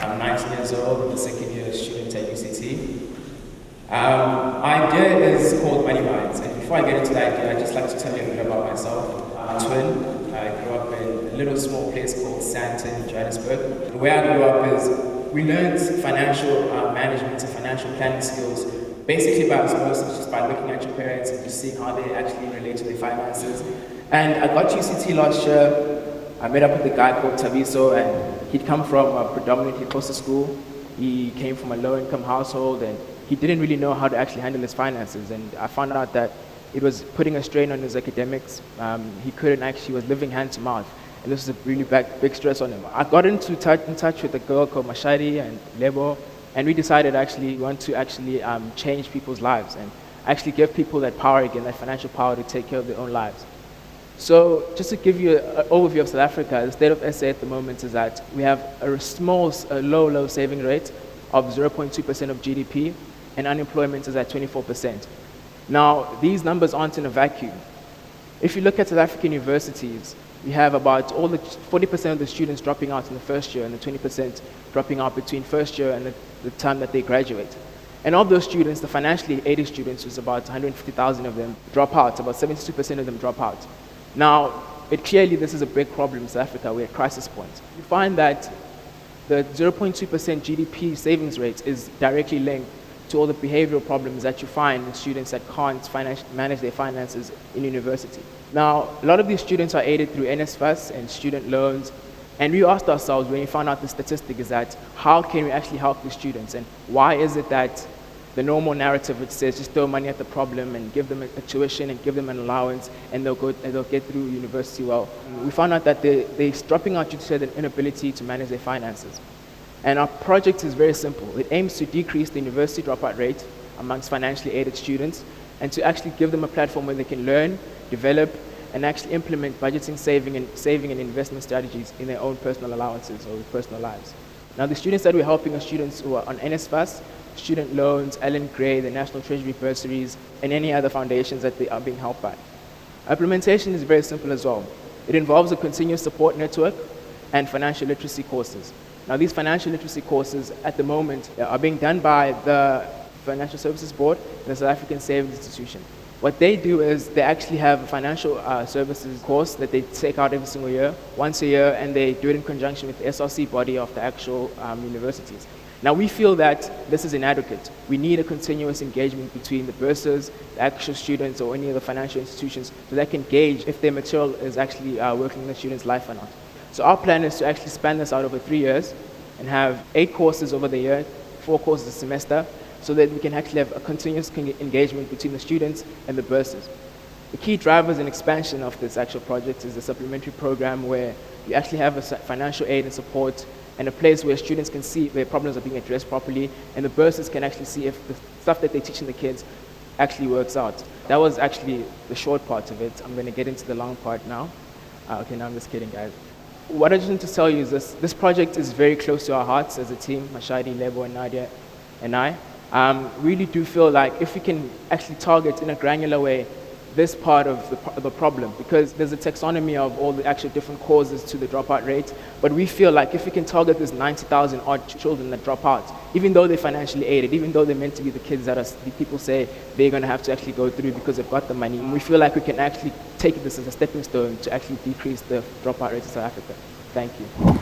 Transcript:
I'm 19 years old, I'm a second year student at UCT. My idea is called Money Minds, and before I get into the idea, I'd just like to tell you a bit about myself. I'm a twin. I grew up in a little small place called Sandton, Johannesburg. The way I grew up is we learned financial management and financial planning skills basically by osmosis, just by looking at your parents and just seeing how they actually relate to their finances. And I got to UCT last year. I met up with a guy called Taviso, and he'd come from a predominantly Xhosa school. He came from a low-income household, and he didn't really know how to actually handle his finances. And I found out that it was putting a strain on his academics. He couldn't actually, he was living hand to mouth. And this was a really big stress on him. I got in touch with a girl called Mashadi and Lebo, and we decided actually we want to actually change people's lives and actually give people that power again, that financial power to take care of their own lives. So just to give you an overview of South Africa, the state of SA at the moment is that we have a low saving rate of 0.2% of GDP, and unemployment is at 24%. Now, these numbers aren't in a vacuum. If you look at South African universities, we have about 40% of the students dropping out in the first year and the 20% dropping out between first year and the time that they graduate. And of those students, the financially aided students, which is about 150,000 of them, drop out. About 72% of them drop out. Now, clearly this is a big problem in South Africa. We're at crisis point. You find that the 0.2% GDP savings rate is directly linked to all the behavioral problems that you find in students that can't manage their finances in university. Now, a lot of these students are aided through NSFAS and student loans, and we asked ourselves when we found out the statistic is that how can we actually help the students, and why is it that the normal narrative which says just throw money at the problem and give them a tuition and give them an allowance and they'll get through university well. We found out that they're dropping out due to the inability to manage their finances. And our project is very simple. It aims to decrease the university dropout rate amongst financially aided students and to actually give them a platform where they can learn, develop, and actually implement budgeting, saving and investment strategies in their own personal allowances or personal lives. Now, the students that we're helping are students who are on NSFAS, student loans, Ellen Gray, the National Treasury bursaries, and any other foundations that they are being helped by. Our implementation is very simple as well. It involves a continuous support network and financial literacy courses. Now, these financial literacy courses at the moment are being done by the Financial Services Board and the South African Savings Institution. What they do is they actually have a financial services course that they take out every single year, once a year, and they do it in conjunction with the SRC body of the actual universities. Now, we feel that this is inadequate. We need a continuous engagement between the bursars, the actual students, or any of the financial institutions so they can gauge if their material is actually working in the student's life or not. So our plan is to actually span this out over 3 years and have 8 courses over the year, 4 courses a semester, so that we can actually have a continuous engagement between the students and the bursars. The key drivers and expansion of this actual project is a supplementary program where you actually have a financial aid and support and a place where students can see their problems are being addressed properly, and the bursars can actually see if the stuff that they're teaching the kids actually works out. That was actually the short part of it. I'm going to get into the long part now. Okay, no, I'm just kidding, guys. What I just want to tell you is this project is very close to our hearts as a team, Mashadi, Lebo, and Nadia, and I. Really do feel like if we can actually target in a granular way this part of the problem, because there's a taxonomy of all the actual different causes to the dropout rate, but we feel like if we can target this 90,000 odd children that drop out, even though they're financially aided, even though they're meant to be the kids that people say they're going to have to actually go through because they've got the money, we feel like we can actually take this as a stepping stone to actually decrease the dropout rate in South Africa. Thank you.